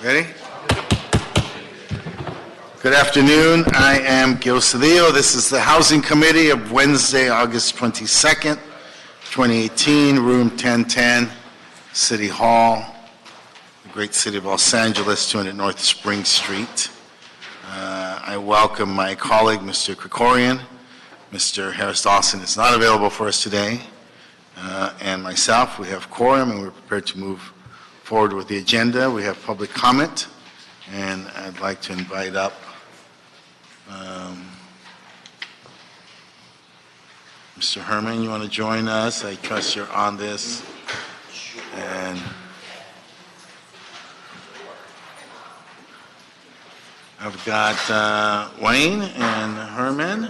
Ready? Good afternoon. I am Gil Cedillo. This is the Housing Committee of Wednesday, August 22nd, 2018, room 1010, City Hall, the great city of Los Angeles, 200 North Spring Street. I welcome my colleague, Mr. Krikorian. Mr. Harris Dawson is not available for us today. And myself, we have quorum, and we're prepared to move forward with the agenda. We have public comment, and I'd like to invite up Mr. Herman. You want to join us? I trust you're on this. And I've got Wayne and Herman.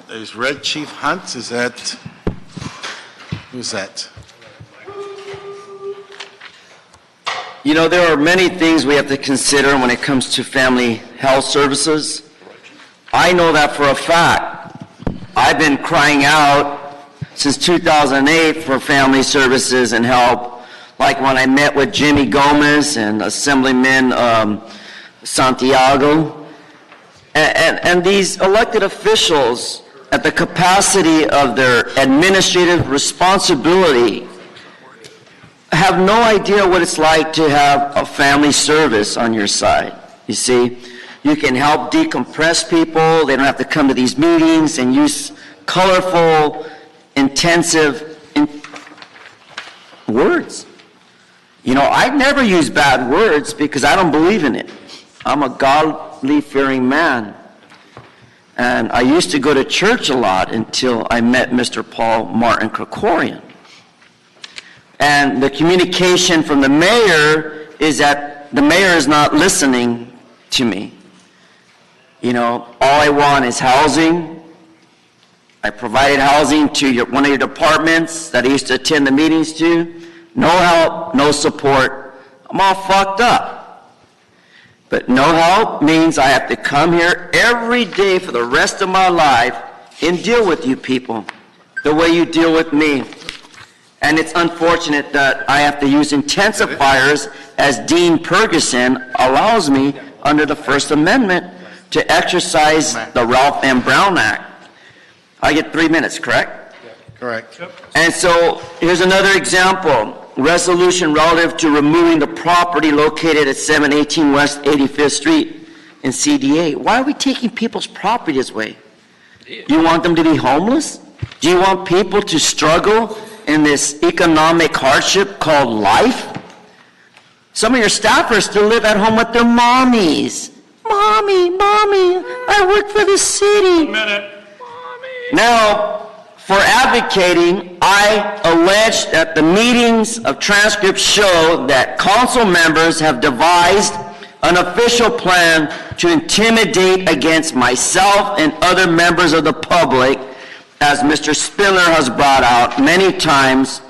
There's Red Chief Hunt. Is that, who's that? You know, there are many things we have to consider when it comes to family health services. I know that for a fact. I've been crying out since 2008 for family services and help, like when I met with Jimmy Gomez and Assemblyman Santiago. And these elected officials, at the capacity of their administrative responsibility, have no idea what it's like to have a family service on your side. You see, you can help decompress people. They don't have to come to these meetings and use colorful, intensive words. You know, I never use bad words because I don't believe in it. I'm a godly-fearing man. And I used to go to church a lot until I met Mr. Paul Martin Krikorian. And the communication from the mayor is that the mayor is not listening to me. You know, all I want is housing. I provided housing to one of your departments that I used to attend the meetings to. No help, no support. I'm all fucked up. But no help means I have to come here every day for the rest of my life and deal with you people the way you deal with me. And it's unfortunate that I have to use intensifiers as Dean Ferguson allows me under the First Amendment to exercise the Ralph M. Brown Act. I get 3 minutes, correct? Correct. And so here's another example. Resolution relative to removing the property located at 718 West 85th Street in CDA. Why are we taking people's property this way? You want them to be homeless? Do you want people to struggle in this economic hardship called life? Some of your staffers still live at home with their mommies. Mommy, I work for the city. 1 minute. Now, for advocating, I allege that the meetings of transcripts show that council members have devised an official plan to intimidate against myself and other members of the public, as Mr. Spindler has brought out many times,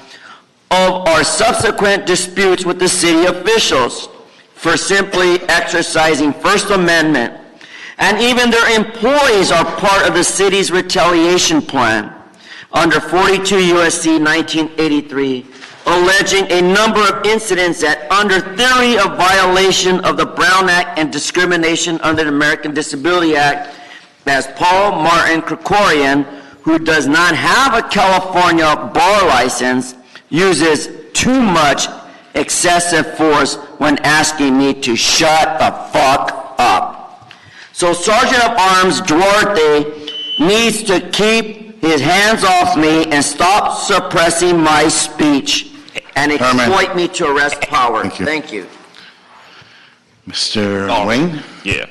of our subsequent disputes with the city officials for simply exercising First Amendment. And even their employees are part of the city's retaliation plan under 42 U.S.C. 1983, alleging a number of incidents that, under theory of violation of the Brown Act and discrimination under the American Disability Act, as Paul Martin Krikorian, who does not have a California bar license, uses too much excessive force when asking me to shut the fuck up. So Sergeant of Arms Duarte needs to keep his hands off me and stop suppressing my speech and exploit me to arrest power. Thank you. Mr. Wayne? Yeah.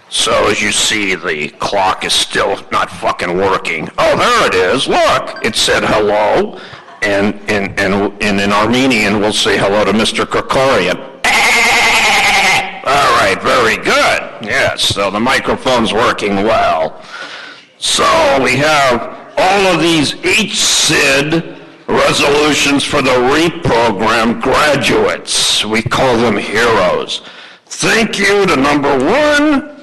So as you see, the clock is still not fucking working. Oh, there it is. Look, it said hello. And in Armenian, we'll say hello to Mr. Krikorian. All right, very good. Yes, so the microphone's working well. So we have all of these HCID resolutions for the REAP program graduates. We call them heroes. Thank you to number 1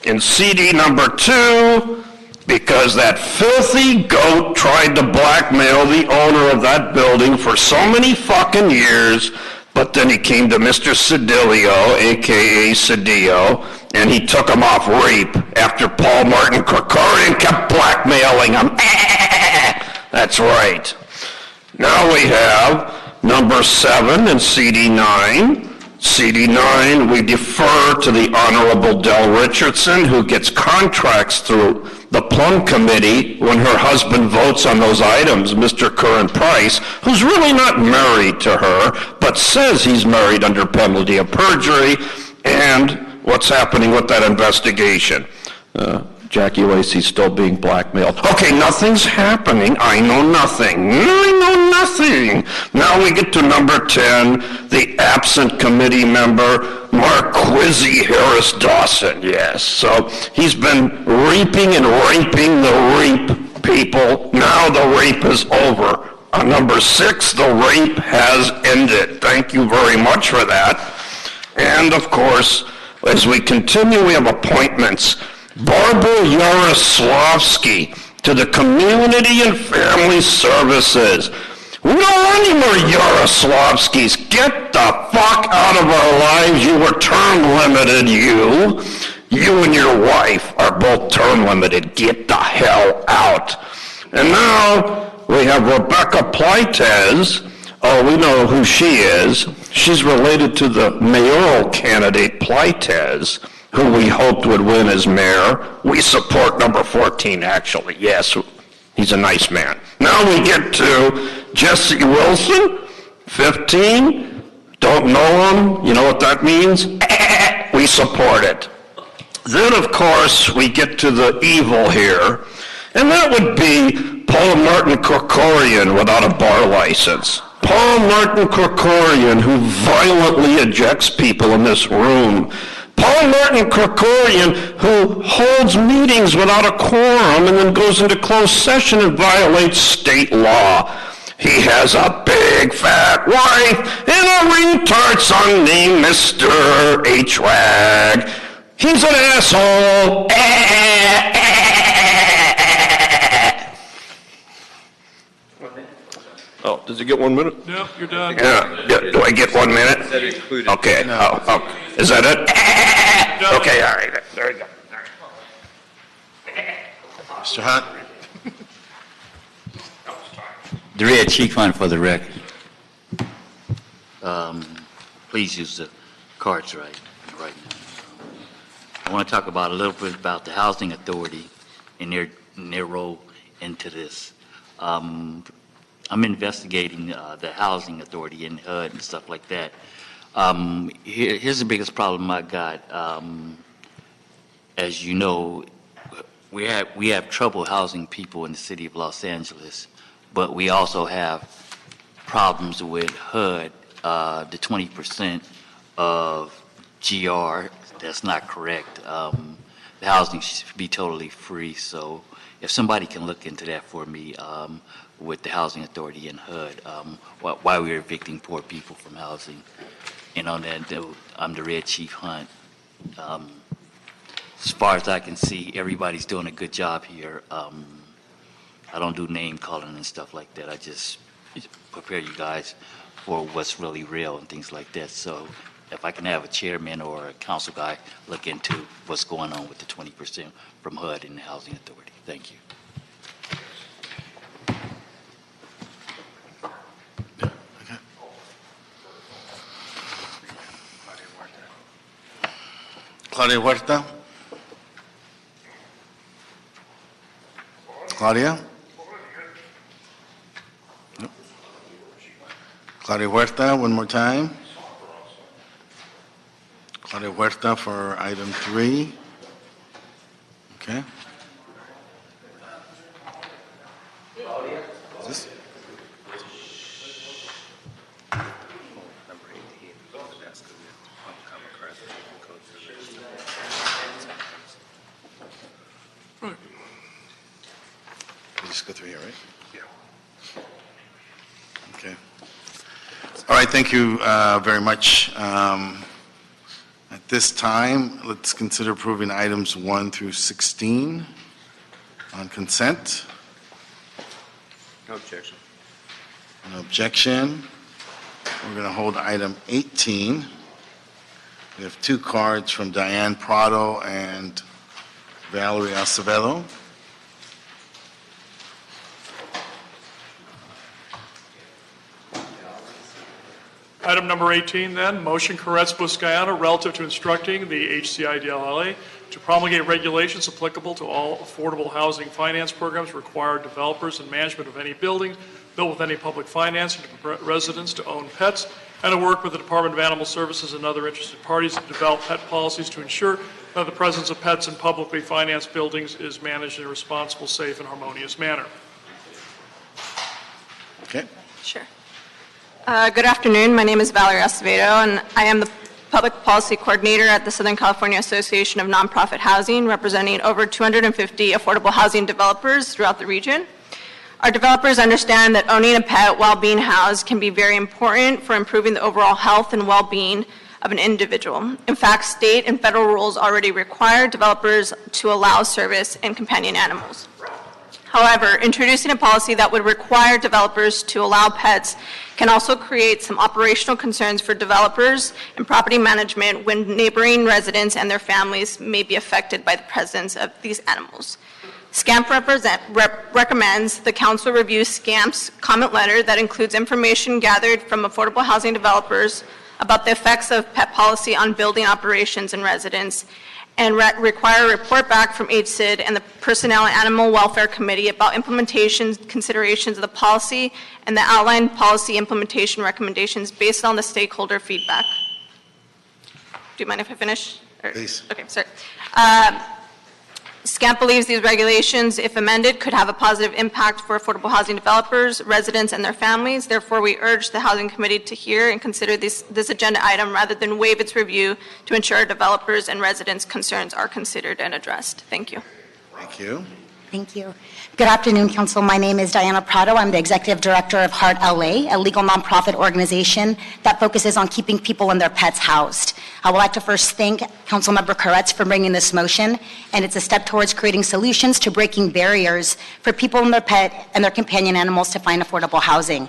and CD number 2, because that filthy goat tried to blackmail the owner of that building for so many fucking years But then he came to Mr. Cedillo, a.k.a. Cedillo, and he took him off rape after Paul Martin Krikorian kept blackmailing him. That's right. Now we have number 7 and CD9. CD9, we defer to the Honorable Del Richardson, who gets contracts through the Plum Committee when her husband votes on those items, Mr. Curran Price, who's really not married to her, but says he's married under penalty of perjury, and what's happening with that investigation. Jackie Lacey's still being blackmailed. Okay, nothing's happening. I know nothing. I know nothing. Now we get to number 10, the absent committee member, Marquizzy Harris Dawson. Yes, so he's been reaping and raping the rape people. Now the rape is over. On number 6, the rape has ended. Thank you very much for that. And of course, as we continue, we have appointments. Barbara Yaroslavsky to the Community and Family Services. We don't want any more Yaroslavskys. Get the fuck out of our lives. You were term limited, you. You and your wife are both term limited. Get the hell out. And now we have Rebecca Pleites. Oh, we know who she is. She's related to the mayoral candidate Pleites, who we hoped would win as mayor. We support number 14, actually. Yes, he's a nice man. Now we get to Jesse Wilson, 15. Don't know him. You know what that means? We support it. Then, of course, we get to the evil here, and that would be Paul Martin Krikorian without a bar license. Paul Martin Krikorian, who violently ejects people in this room. Paul Martin Krikorian, who holds meetings without a quorum and then goes into closed session and violates state law. He has a big fat wife and a retard son named Mr. H-Wag. He's an asshole. Oh, does he get 1 minute? No, you're done. Yeah. Do I get 1 minute? Okay. Oh. Is that it? Okay, all right. There you go. Mr. Hunt? The Red Chief Hunt for the record. Please use the cards right now. I want to talk about a little bit about the Housing Authority and their role into this. I'm investigating the Housing Authority in HUD and stuff like that. Here's the biggest problem I got. As you know, we have trouble housing people in the city of Los Angeles, but we also have problems with HUD, the 20% of GR. That's not correct. The housing should be totally free. So if somebody can look into that for me, with the Housing Authority in HUD, why we're evicting poor people from housing. And on that note, I'm the Red Chief Hunt. As far as I can see, everybody's doing a good job here. I don't do name calling and stuff like that. I just prepare you guys for what's really real and things like that. So if I can have a chairman or a council guy look into what's going on with the 20% from HUD and the Housing Authority. Thank you. Claudia Huerta? Claudia? No. Claudia Huerta, one more time. Claudia Huerta for item 3. Okay. Is this? You just go through here, right? Yeah. Okay. All right, thank you very much. At this time, let's consider approving items 1 through 16 on consent. No objection. No objection. We're going to hold item 18. We have two cards from Diane Prado and Valerie Acevedo. Item number 18 then, motion Koretz-Buscayano relative to instructing the HCI-DLLA to promulgate regulations applicable to all affordable housing finance programs, require developers and management of any building built with any public financing to permit residents to own pets, and to work with the Department of Animal Services and other interested parties to develop pet policies to ensure that the presence of pets in publicly financed buildings is managed in a responsible, safe, and harmonious manner. Okay. Sure. Good afternoon. My name is Valerie Acevedo, and I am the Public Policy Coordinator at the Southern California Association of Nonprofit Housing, representing over 250 affordable housing developers throughout the region. Our developers understand that owning a pet while being housed can be very important for improving the overall health and well-being of an individual. In fact, state and federal rules already require developers to allow service and companion animals. However, introducing a policy that would require developers to allow pets can also create some operational concerns for developers and property management when neighboring residents and their families may be affected by the presence of these animals. SCAMP recommends the council review SCAMP's comment letter that includes information gathered from affordable housing developers about the effects of pet policy on building operations and residents, and require a report back from HCID and the Personnel and Animal Welfare Committee about implementation considerations of the policy and the outlined policy implementation recommendations based on the stakeholder feedback. Do you mind if I finish? Please. Okay, sorry. SCAMP believes these regulations, if amended, could have a positive impact for affordable housing developers, residents, and their families. Therefore, we urge the Housing Committee to hear and consider this agenda item rather than waive its review to ensure developers and residents' concerns are considered and addressed. Thank you. Thank you. Thank you. Good afternoon, Council. My name is Diana Prado. I'm the Executive Director of Heart LA, a legal nonprofit organization that focuses on keeping people and their pets housed. I would like to first thank Councilmember Koretz for bringing this motion, and it's a step towards creating solutions to breaking barriers for people and their pet and their companion animals to find affordable housing.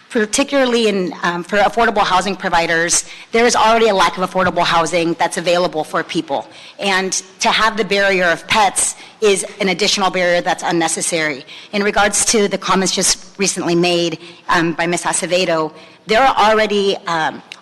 Particularly for affordable housing providers, there is already a lack of affordable housing that's available for people. And to have the barrier of pets is an additional barrier that's unnecessary. In regards to the comments just recently made by Ms. Acevedo, there are already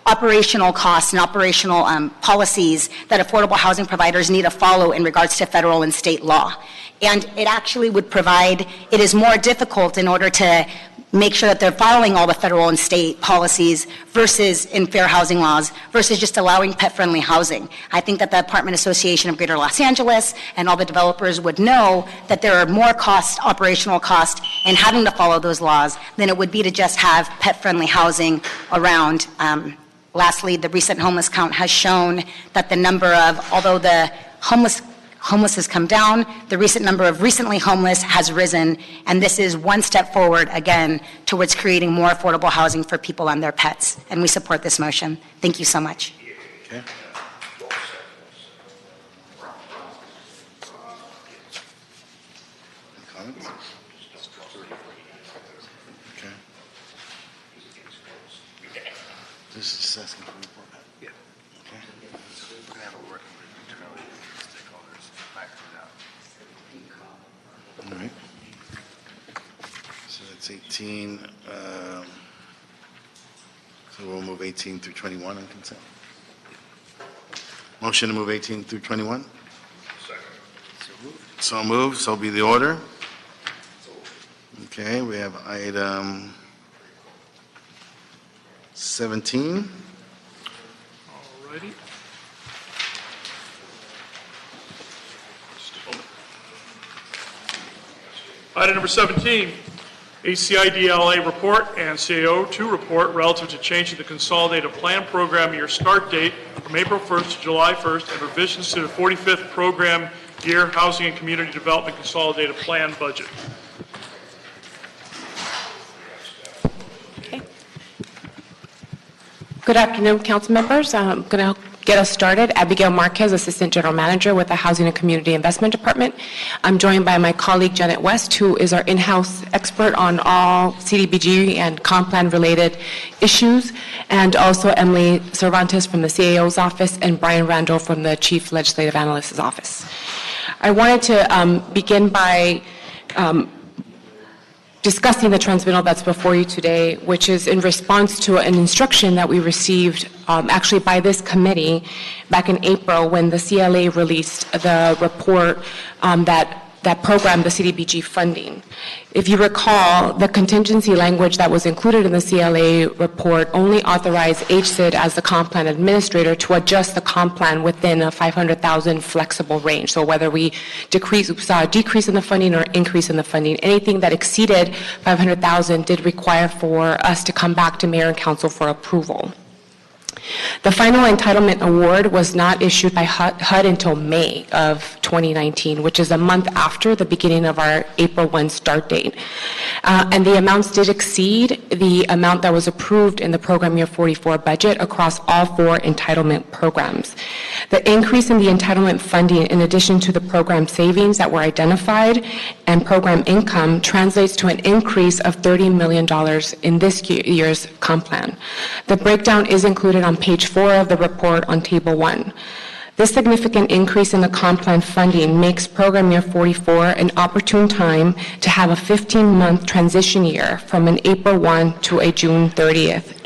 operational costs and operational policies that affordable housing providers need to follow in regards to federal and state law. And it actually would provide, it is more difficult in order to make sure that they're following all the federal and state policies versus in fair housing laws versus just allowing pet-friendly housing. I think that the Apartment Association of Greater Los Angeles and all the developers would know that there are more operational costs in having to follow those laws than it would be to just have pet-friendly housing around. Lastly, the recent homeless count has shown that the number of, although the homeless has come down, the recent number of recently homeless has risen, and this is one step forward, again, towards creating more affordable housing for people and their pets, and we support this motion. Thank you so much. Okay. Any comments? Okay. This is just asking for a report back. Yeah. Okay. We're gonna have a working group internally with stakeholders, factor it out. All right. So that's 18. So we'll move 18 through 21 on consent. Motion to move 18 through 21? So moved, so be the order. Okay, we have item 17. All righty. Item number 17, HCI-DLA report and CAO2 report relative to changing the consolidated plan program year start date from April 1st to July 1st and revisions to the 45th program year housing and community development consolidated plan budget. Okay. Good afternoon, council members. I'm going to get us started, Abigail Marquez, Assistant General Manager with the Housing and Community Investment Department. I'm joined by my colleague Janet West, who is our in-house expert on all CDBG and comp plan related issues, and also Emily Cervantes from the CAO's office and Brian Randall from the Chief Legislative Analyst's office. I wanted to begin by discussing the transmittal that's before you today, which is in response to an instruction that we received actually by this committee back in April when the CLA released the report that programmed the CDBG funding. If you recall, the contingency language that was included in the CLA report only authorized HCID as the comp plan administrator to adjust the comp plan within a 500,000 flexible range. So whether we saw a decrease in the funding or increase in the funding, anything that exceeded 500,000 did require for us to come back to Mayor and Council for approval. The final entitlement award was not issued by HUD until May of 2019, which is a month after the beginning of our April 1 start date. And the amounts did exceed the amount that was approved in the program year 44 budget across all 4 entitlement programs. The increase in the entitlement funding, in addition to the program savings that were identified and program income, translates to an increase of $30 million in this year's comp plan. The breakdown is included on page 4 of the report on table 1. This significant increase in the comp plan funding makes program year 44 an opportune time to have a 15-month transition year from an April 1 to a June 30th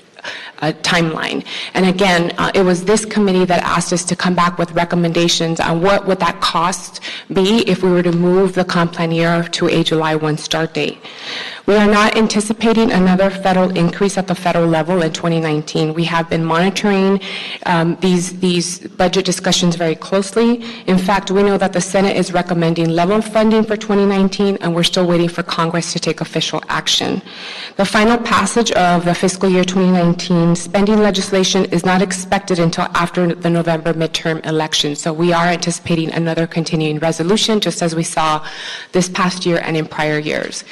timeline. And again, it was this committee that asked us to come back with recommendations on what would that cost be if we were to move the comp plan year to a July 1 start date. We are not anticipating another federal increase at the federal level in 2019. We have been monitoring these budget discussions very closely. In fact, we know that the Senate is recommending level funding for 2019, and we're still waiting for Congress to take official action. The final passage of the fiscal year 2019 spending legislation is not expected until after the November midterm election. So we are anticipating another continuing resolution, just as we saw this past year and in prior years.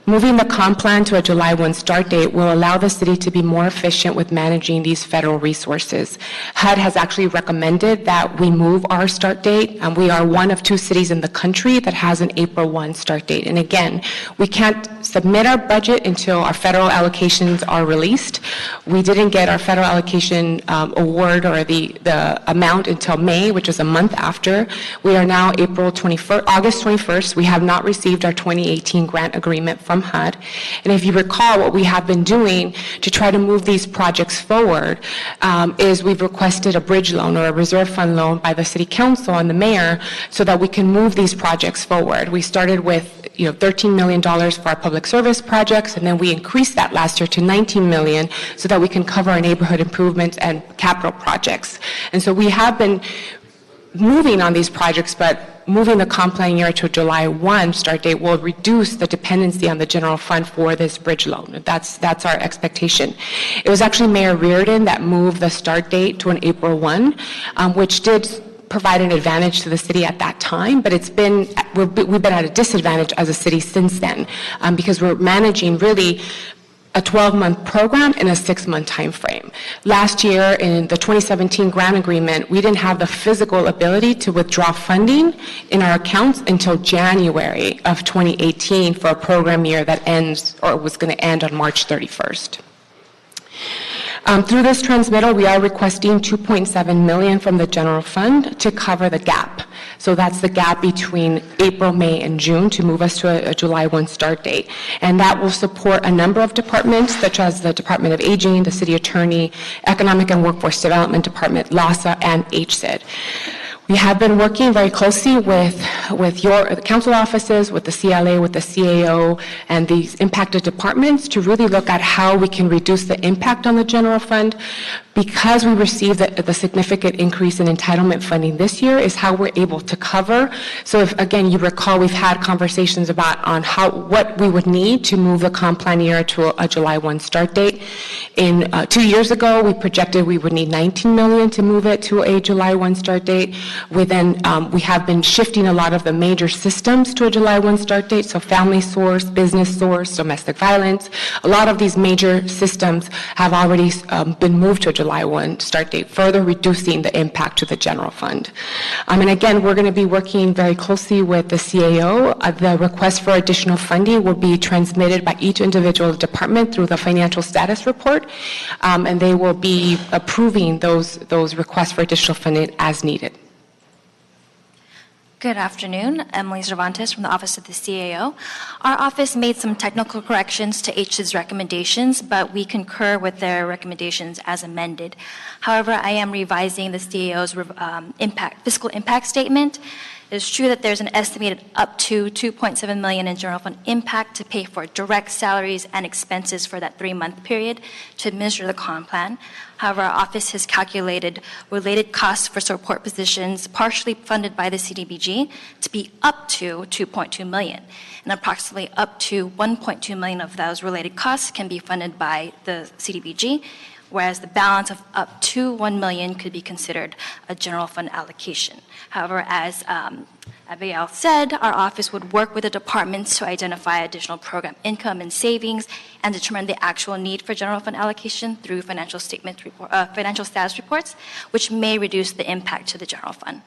Moving the comp plan to a July 1 start date will allow the city to be more efficient with managing these federal resources. HUD has actually recommended that we move our start date, and we are one of 2 cities in the country that has an April 1 start date. And again, we can't submit our budget until our federal allocations are released. We didn't get our federal allocation award or the amount until May, which was a month after. We are now August 21st. We have not received our 2018 grant agreement from HUD. And if you recall, what we have been doing to try to move these projects forward is we've requested a bridge loan or a reserve fund loan by the city council and the mayor so that we can move these projects forward. We started with $13 million for our public service projects, and then we increased that last year to $19 million so that we can cover our neighborhood improvements and capital projects. And so we have been moving on these projects, but moving the comp plan year to a July 1 start date will reduce the dependency on the general fund for this bridge loan. That's our expectation. It was actually Mayor Reardon that moved the start date to an April 1, which did provide an advantage to the city at that time, but we've been at a disadvantage as a city since then because we're managing really a 12-month program in a 6-month time frame. Last year, in the 2017 grant agreement, we didn't have the physical ability to withdraw funding in our accounts until January of 2018 for a program year that ends, or was going to end on March 31st. Through this transmittal, we are requesting $2.7 million from the general fund to cover the gap. So that's the gap between April, May, and June to move us to a July 1 start date. And that will support a number of departments, such as the Department of Aging, the City Attorney, Economic and Workforce Development Department, LAHSA, and HCID. We have been working very closely with the council offices, with the CLA, with the CAO, and these impacted departments to really look at how we can reduce the impact on the general fund. Because we received the significant increase in entitlement funding this year is how we're able to cover. So if, again, you recall, we've had conversations about what we would need to move the comp plan year to a July 1 start date. 2 years ago, we projected we would need $19 million to move it to a July 1 start date. We have been shifting a lot of the major systems to a July 1 start date, so family source, business source, domestic violence. A lot of these major systems have already been moved to a July 1 start date, further reducing the impact to the general fund. And again, we're going to be working very closely with the CAO. The request for additional funding will be transmitted by each individual department through the financial status report, and they will be approving those requests for additional funding as needed. Good afternoon. Emily Cervantes from the Office of the CAO. Our office made some technical corrections to HSID's recommendations, but we concur with their recommendations as amended. However, I am revising the CAO's fiscal impact statement. It is true that there's an estimated up to $2.7 million in general fund impact to pay for direct salaries and expenses for that 3-month period to administer the comp plan. However, our office has calculated related costs for support positions partially funded by the CDBG to be up to $2.2 million. And approximately up to $1.2 million of those related costs can be funded by the CDBG, whereas the balance of up to $1 million could be considered a general fund allocation. However, as Abigail said, our office would work with the departments to identify additional program income and savings and determine the actual need for general fund allocation through financial status reports, which may reduce the impact to the general fund.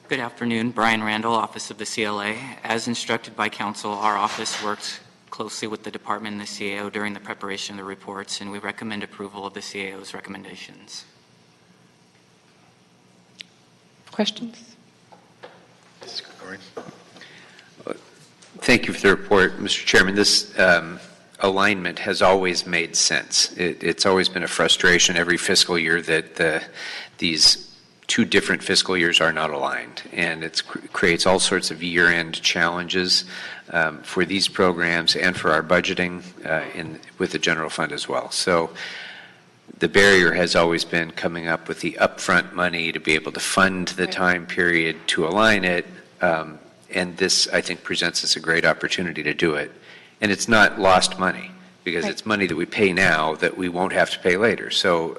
Good afternoon, Brian Randall, Office of the CLA. As instructed by Council, our office worked closely with the department and the CAO during the preparation of the reports, and we recommend approval of the CAO's recommendations. Questions? Thank you for the report, Mr. Chairman. This alignment has always made sense. It's always been a frustration every fiscal year that these 2 different fiscal years are not aligned, and it creates all sorts of year-end challenges for these programs and for our budgeting with the general fund as well. So the barrier has always been coming up with the upfront money to be able to fund the time period to align it, and this, I think, presents us a great opportunity to do it. And it's not lost money, because it's money that we pay now that we won't have to pay later. So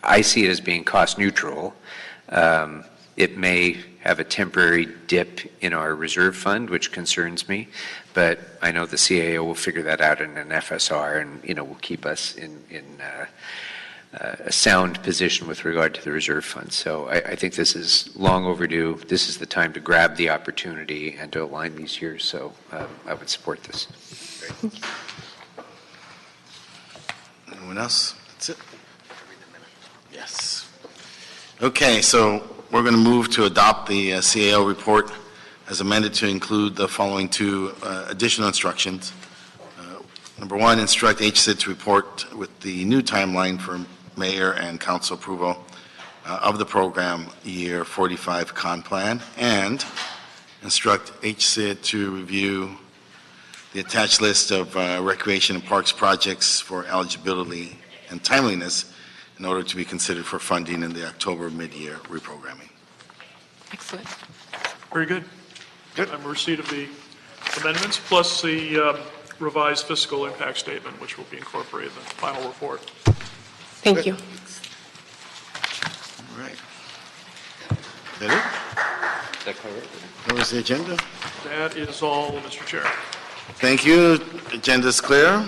I see it as being cost neutral. It may have a temporary dip in our reserve fund, which concerns me, but I know the CAO will figure that out in an FSR, and will keep us in a sound position with regard to the reserve fund. So I think this is long overdue. This is the time to grab the opportunity and to align these years. So I would support this. Anyone else? That's it? Yes. Okay, so we're going to move to adopt the CAO report as amended to include the following 2 additional instructions. Number 1, instruct HSID to report with the new timeline for mayor and council approval of the program year 45 con plan, and instruct HSID to review the attached list of recreation and parks projects for eligibility and timeliness in order to be considered for funding in the October mid-year reprogramming. Excellent. Very good. Good. I'm in receipt of the amendments, plus the revised fiscal impact statement, which will be incorporated in the final report. Thank you. All right. Is that it? That was the agenda? That is all, Mr. Chair. Thank you. Agenda's clear.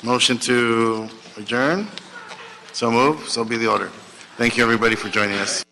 Motion to adjourn. So move. So be the order. Thank you, everybody, for joining us.